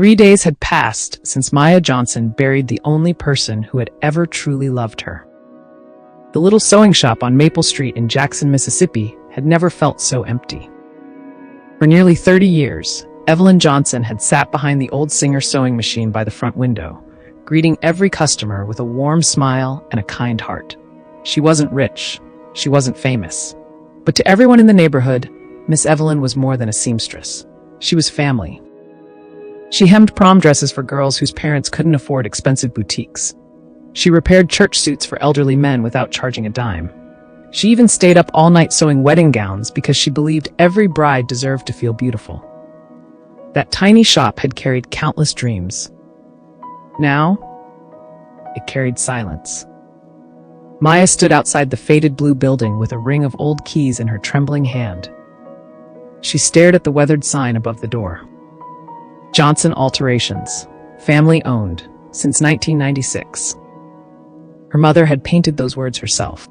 3 days had passed since Maya Johnson buried the only person who had ever truly loved her. The little sewing shop on Maple Street in Jackson, Mississippi, had never felt so empty. For nearly 30 years, Evelyn Johnson had sat behind the old Singer sewing machine by the front window, greeting every customer with a warm smile and a kind heart. She wasn't rich, she wasn't famous, but to everyone in the neighborhood, Miss Evelyn was more than a seamstress. She was family. She hemmed prom dresses for girls whose parents couldn't afford expensive boutiques. She repaired church suits for elderly men without charging a dime. She even stayed up all night sewing wedding gowns because she believed every bride deserved to feel beautiful. That tiny shop had carried countless dreams. Now, it carried silence. Maya stood outside the faded blue building with a ring of old keys in her trembling hand. She stared at the weathered sign above the door. Johnson Alterations, family owned, since 1996. Her mother had painted those words herself.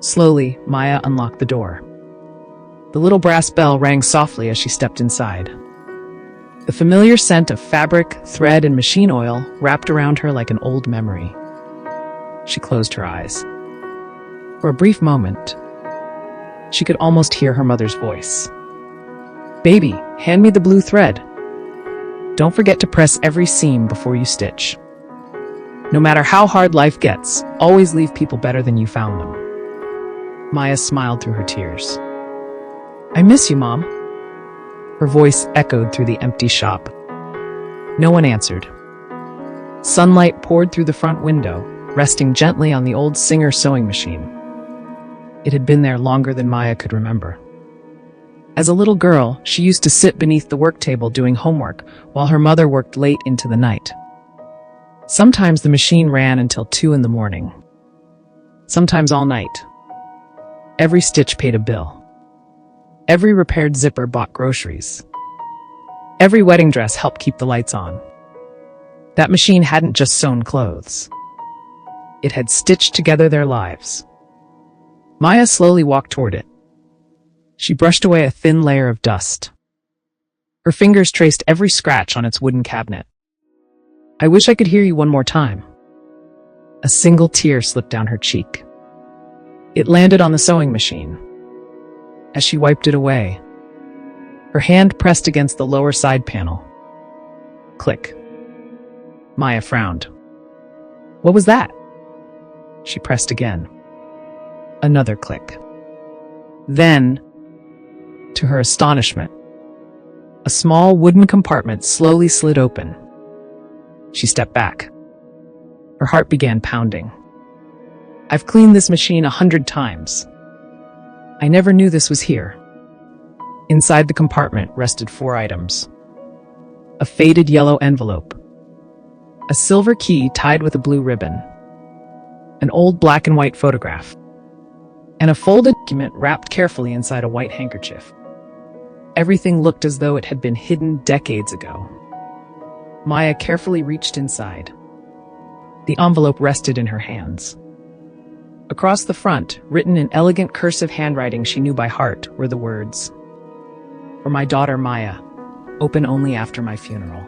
Slowly, Maya unlocked the door. The little brass bell rang softly as she stepped inside. The familiar scent of fabric, thread, and machine oil wrapped around her like an old memory. She closed her eyes. For a brief moment, she could almost hear her mother's voice. "Baby, hand me the blue thread. Don't forget to press every seam before you stitch. No matter how hard life gets, always leave people better than you found them." Maya smiled through her tears. "I miss you, Mom." Her voice echoed through the empty shop. No one answered. Sunlight poured through the front window, resting gently on the old Singer sewing machine. It had been there longer than Maya could remember. As a little girl, she used to sit beneath the work table doing homework while her mother worked late into the night. Sometimes the machine ran until 2 in the morning. Sometimes all night. Every stitch paid a bill. Every repaired zipper bought groceries. Every wedding dress helped keep the lights on. That machine hadn't just sewn clothes. It had stitched together their lives. Maya slowly walked toward it. She brushed away a thin layer of dust. Her fingers traced every scratch on its wooden cabinet. "I wish I could hear you one more time." A single tear slipped down her cheek. It landed on the sewing machine. As she wiped it away, her hand pressed against the lower side panel. Click. Maya frowned. "What was that?" She pressed again. Another click. Then, to her astonishment, a small wooden compartment slowly slid open. She stepped back. Her heart began pounding. "I've cleaned this machine 100 times. I never knew this was here." Inside the compartment rested 4 items. A faded yellow envelope. A silver key tied with a blue ribbon. An old black and white photograph. And a folded document wrapped carefully inside a white handkerchief. Everything looked as though it had been hidden decades ago. Maya carefully reached inside. The envelope rested in her hands. Across the front, written in elegant cursive handwriting she knew by heart, were the words, "For my daughter Maya, open only after my funeral."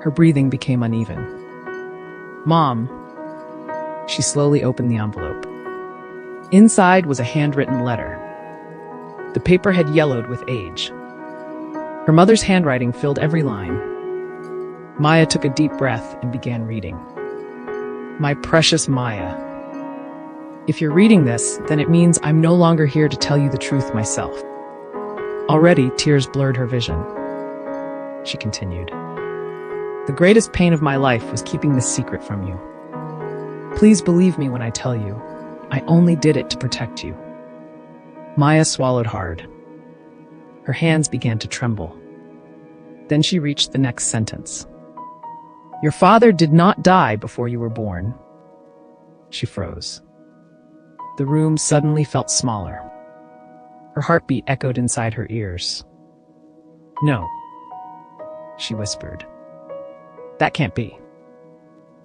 Her breathing became uneven. "Mom." She slowly opened the envelope. Inside was a handwritten letter. The paper had yellowed with age. Her mother's handwriting filled every line. Maya took a deep breath and began reading. "My precious Maya, if you're reading this, then it means I'm no longer here to tell you the truth myself." Already, tears blurred her vision. She continued. "The greatest pain of my life was keeping this secret from you. Please believe me when I tell you, I only did it to protect you." Maya swallowed hard. Her hands began to tremble. Then she reached the next sentence. "Your father did not die before you were born." She froze. The room suddenly felt smaller. Her heartbeat echoed inside her ears. "No," she whispered. "That can't be."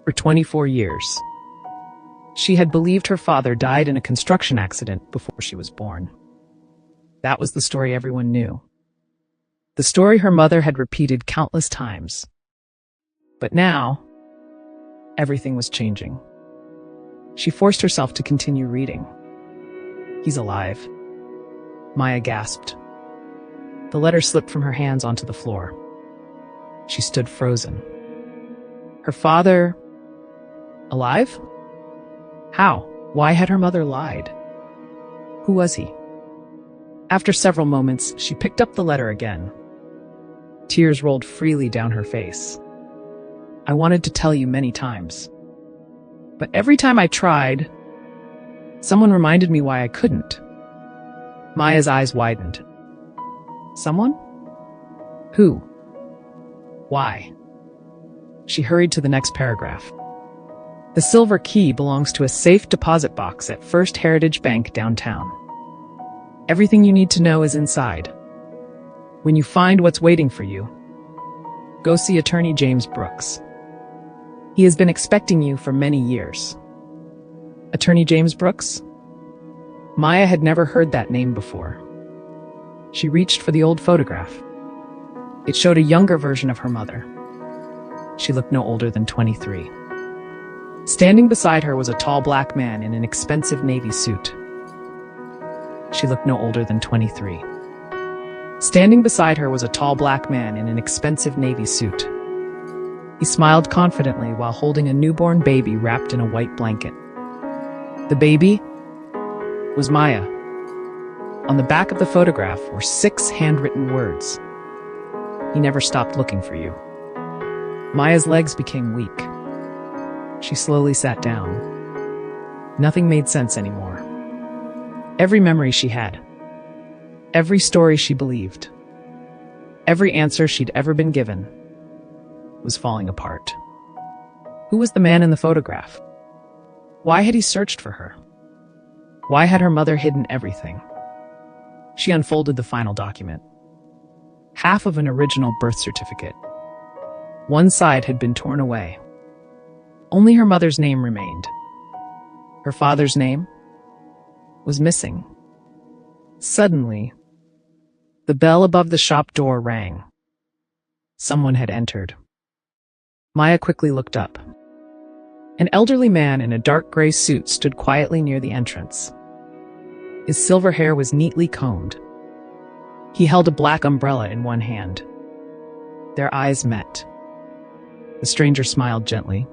For 24 years, she had believed her father died in a construction accident before she was born. That was the story everyone knew. The story her mother had repeated countless times. But now, everything was changing. She forced herself to continue reading. "He's alive," Maya gasped. The letter slipped from her hands onto the floor. She stood frozen. Her father... alive? How? Why had her mother lied? Who was he? After several moments, she picked up the letter again. Tears rolled freely down her face. "I wanted to tell you many times. But every time I tried, someone reminded me why I couldn't." Maya's eyes widened. Someone? Who? Why? She hurried to the next paragraph. "The silver key belongs to a safe deposit box at First Heritage Bank downtown. Everything you need to know is inside. When you find what's waiting for you, go see attorney James Brooks. He has been expecting you for many years." Attorney James Brooks? Maya had never heard that name before. She reached for the old photograph. It showed a younger version of her mother. She looked no older than 23. Standing beside her was a tall black man in an expensive navy suit. She looked no older than 23. Standing beside her was a tall black man in an expensive navy suit. He smiled confidently while holding a newborn baby wrapped in a white blanket. The baby was Maya. On the back of the photograph were 6 handwritten words. "He never stopped looking for you." Maya's legs became weak. She slowly sat down. Nothing made sense anymore. Every memory she had, every story she believed, every answer she'd ever been given was falling apart. Who was the man in the photograph? Why had he searched for her? Why had her mother hidden everything? She unfolded the final document. Half of an original birth certificate. One side had been torn away. Only her mother's name remained. Her father's name was missing. Suddenly, the bell above the shop door rang. Someone had entered. Maya quickly looked up. An elderly man in a dark gray suit stood quietly near the entrance. His silver hair was neatly combed. He held a black umbrella in one hand. Their eyes met. The stranger smiled gently.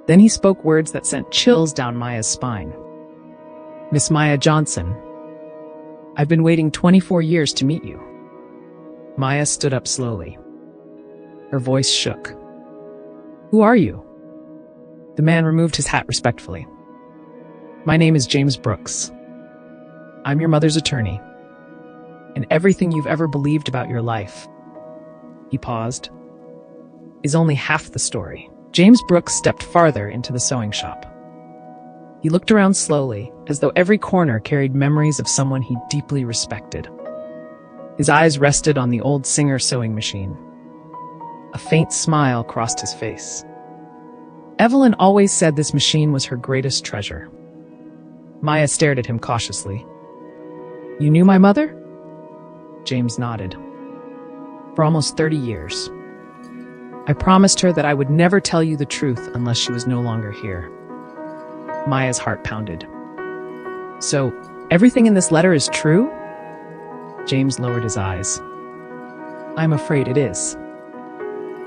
Then he spoke words that sent chills down Maya's spine. "Miss Maya Johnson, I've been waiting 24 years to meet you." Maya stood up slowly. Her voice shook. "Who are you?" The man removed his hat respectfully. "My name is James Brooks. I'm your mother's attorney, and everything you've ever believed about your life," he paused, "is only half the story." James Brooks stepped farther into the sewing shop. He looked around slowly, as though every corner carried memories of someone he deeply respected. His eyes rested on the old Singer sewing machine. A faint smile crossed his face. Evelyn always said this machine was her greatest treasure. Maya stared at him cautiously. "You knew my mother?" James nodded. "For almost 30 years. I promised her that I would never tell you the truth unless she was no longer here." Maya's heart pounded. "So, everything in this letter is true?" James lowered his eyes. "I'm afraid it is."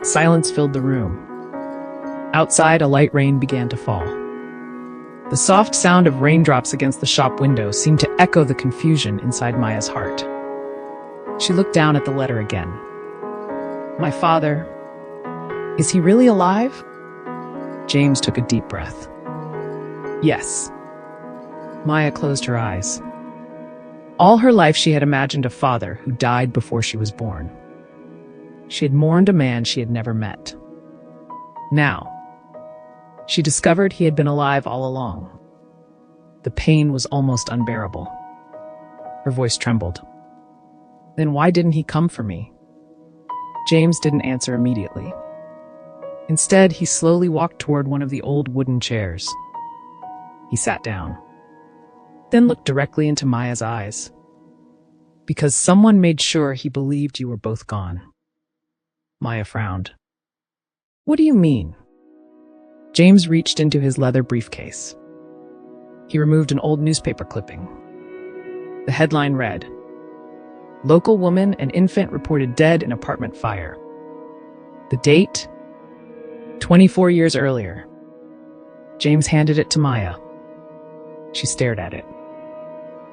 Silence filled the room. Outside, a light rain began to fall. The soft sound of raindrops against the shop window seemed to echo the confusion inside Maya's heart. She looked down at the letter again. "My father, is he really alive?" James took a deep breath. "Yes." Maya closed her eyes. All her life she had imagined a father who died before she was born. She had mourned a man she had never met. Now, she discovered he had been alive all along. The pain was almost unbearable. Her voice trembled. "Then why didn't he come for me?" James didn't answer immediately. Instead, he slowly walked toward one of the old wooden chairs. He sat down, then looked directly into Maya's eyes. Because someone made sure he believed you were both gone. Maya frowned. What do you mean? James reached into his leather briefcase. He removed an old newspaper clipping. The headline read, "Local woman and infant reported dead in apartment fire." The date? 24 years earlier. James handed it to Maya. She stared at it,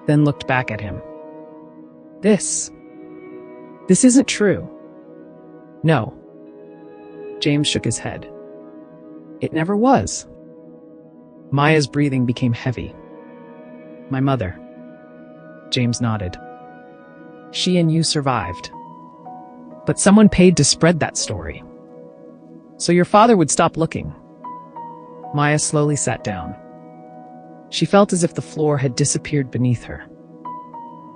then looked back at him. This isn't true. No. James shook his head. It never was. Maya's breathing became heavy. My mother. James nodded. She and you survived. But someone paid to spread that story. So your father would stop looking. Maya slowly sat down. She felt as if the floor had disappeared beneath her.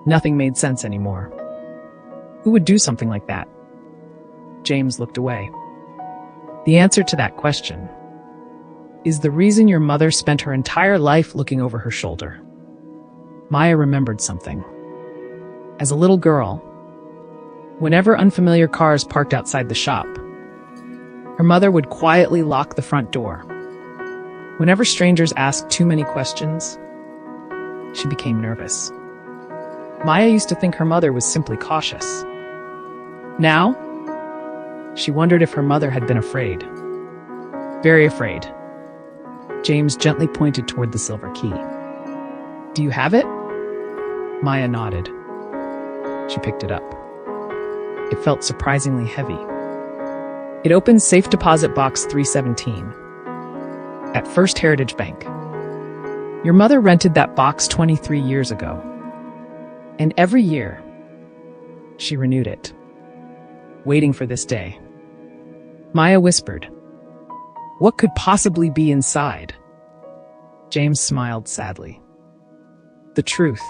Nothing made sense anymore. Who would do something like that? James looked away. The answer to that question is the reason your mother spent her entire life looking over her shoulder. Maya remembered something. As a little girl, whenever unfamiliar cars parked outside the shop, her mother would quietly lock the front door. Whenever strangers asked too many questions, she became nervous. Maya used to think her mother was simply cautious. Now, she wondered if her mother had been afraid. Very afraid. James gently pointed toward the silver key. Do you have it? Maya nodded. She picked it up. It felt surprisingly heavy. It opened Safe Deposit Box 317 at First Heritage Bank. Your mother rented that box 23 years ago. And every year, she renewed it, waiting for this day. Maya whispered, "What could possibly be inside?" James smiled sadly. The truth.